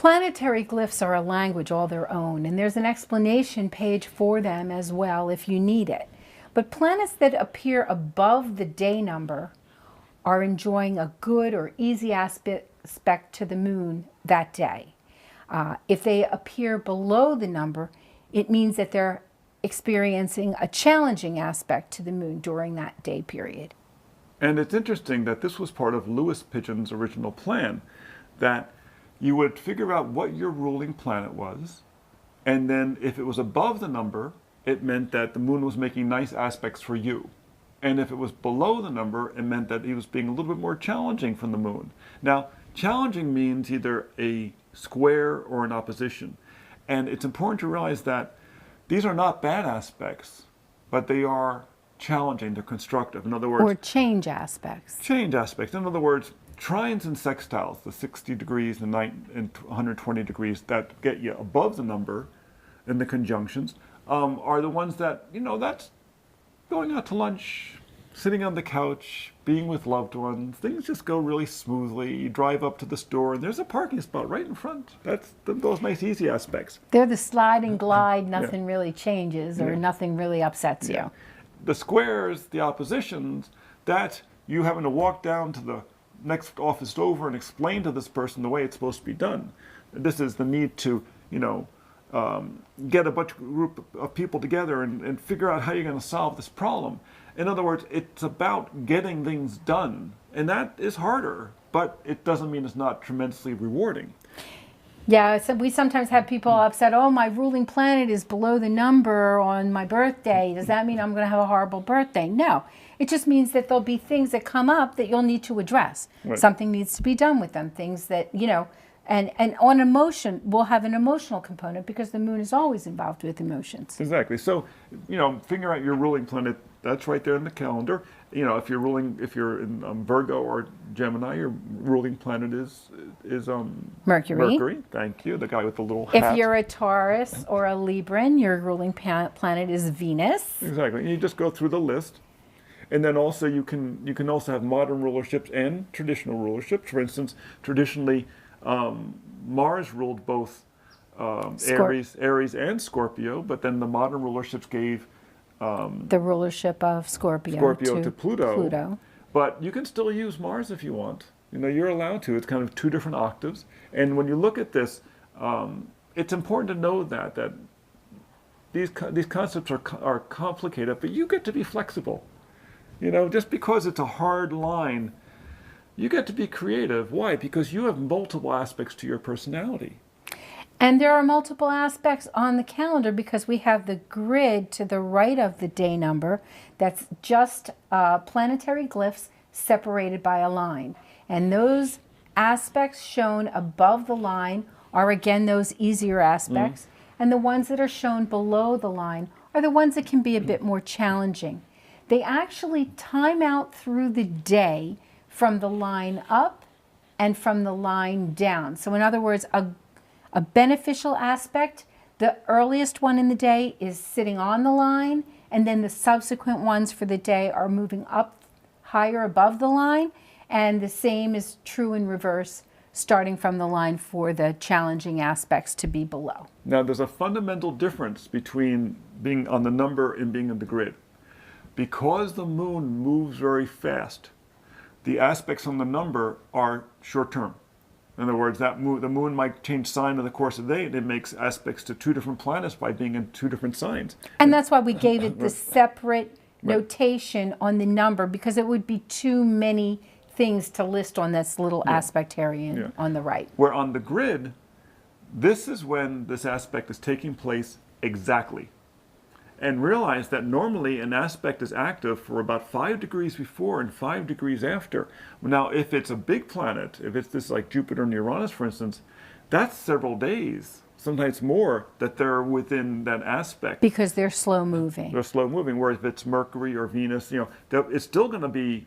Planetary glyphs are a language all their own, and there's an explanation page for them as well if you need it. But planets that appear above the day number are enjoying a good or easy aspect to the moon that day. If they appear below the number, it means that they're experiencing a challenging aspect to the moon during that day period. And it's interesting that this was part of Lewis Pigeon's original plan, that you would figure out what your ruling planet was, and then if it was above the number, it meant that the moon was making nice aspects for you. And if it was below the number, it meant that he was being a little bit more challenging from the moon. Now, challenging means either a square or an opposition. And it's important to realize that these are not bad aspects, but they are challenging, they're constructive. In other words, or change aspects. Change aspects. In other words, trines and sextiles, the 60 degrees and 120 degrees that get you above the number, and the conjunctions, are the ones that, that's going out to lunch, sitting on the couch, being with loved ones. Things just go really smoothly. You drive up to the store, and there's a parking spot right in front. That's those nice, easy aspects. They're the slide and glide, nothing really changes, or nothing really upsets you. The squares, the oppositions, that you having to walk down to the next office over and explain to this person the way it's supposed to be done. This is the need to, get a group of people together and figure out how you're going to solve this problem. In other words, it's about getting things done, and that is harder, but it doesn't mean it's not tremendously rewarding. Yeah, so we sometimes have people upset, oh, my ruling planet is below the number on my birthday. Does that mean I'm going to have a horrible birthday? No. It just means that there'll be things that come up that you'll need to address. Right. Something needs to be done with them, things that, and on emotion, we'll have an emotional component because the moon is always involved with emotions. Exactly. So, figure out your ruling planet. That's right there in the calendar. If you're in Virgo or Gemini, your ruling planet is Mercury. Mercury. Thank you. The guy with the little hat. If you're a Taurus or a Libran, your ruling planet is Venus. Exactly. And you just go through the list. And then also you can also have modern rulerships and traditional rulerships. For instance, traditionally Mars ruled both Aries and Scorpio, but then the modern rulerships gave the rulership of Scorpio to Pluto. But you can still use Mars if you want. You're allowed to. It's kind of two different octaves. And when you look at this, it's important to know that these concepts are complicated, but you get to be flexible. Just because it's a hard line, you get to be creative. Why? Because you have multiple aspects to your personality. And there are multiple aspects on the calendar because we have the grid to the right of the day number that's just planetary glyphs separated by a line. And those aspects shown above the line are, again, those easier aspects. And the ones that are shown below the line are the ones that can be a bit more challenging. They actually time out through the day from the line up and from the line down. So in other words, a beneficial aspect, the earliest one in the day is sitting on the line, and then the subsequent ones for the day are moving up higher above the line, and the same is true in reverse, starting from the line for the challenging aspects to be below. Now there's a fundamental difference between being on the number and being in the grid. Because the moon moves very fast, the aspects on the number are short-term. In other words, the moon might change sign in the course of the day, and it makes aspects to two different planets by being in two different signs. And that's why we gave it the separate notation on the number, because it would be too many things to list on this little aspectarian on the right. Where on the grid, this is when this aspect is taking place exactly. And realize that normally an aspect is active for about 5 degrees before and 5 degrees after. Now, if it's a big planet, if it's this like Jupiter and Uranus, for instance, that's several days, sometimes more, that they're within that aspect. Because they're slow moving. They're slow moving. Whereas if it's Mercury or Venus, it's still going to be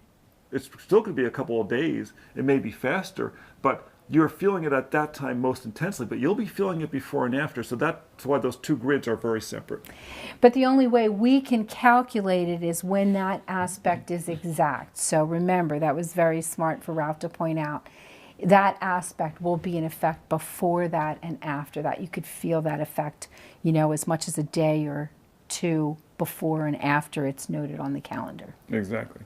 a couple of days. It may be faster, but you're feeling it at that time most intensely, but you'll be feeling it before and after. So that's why those two grids are very separate. But the only way we can calculate it is when that aspect is exact. So remember, that was very smart for Ralph to point out. that aspect will be in effect before that and after that. You could feel that effect, as much as a day or two before and after it's noted on the calendar. Exactly.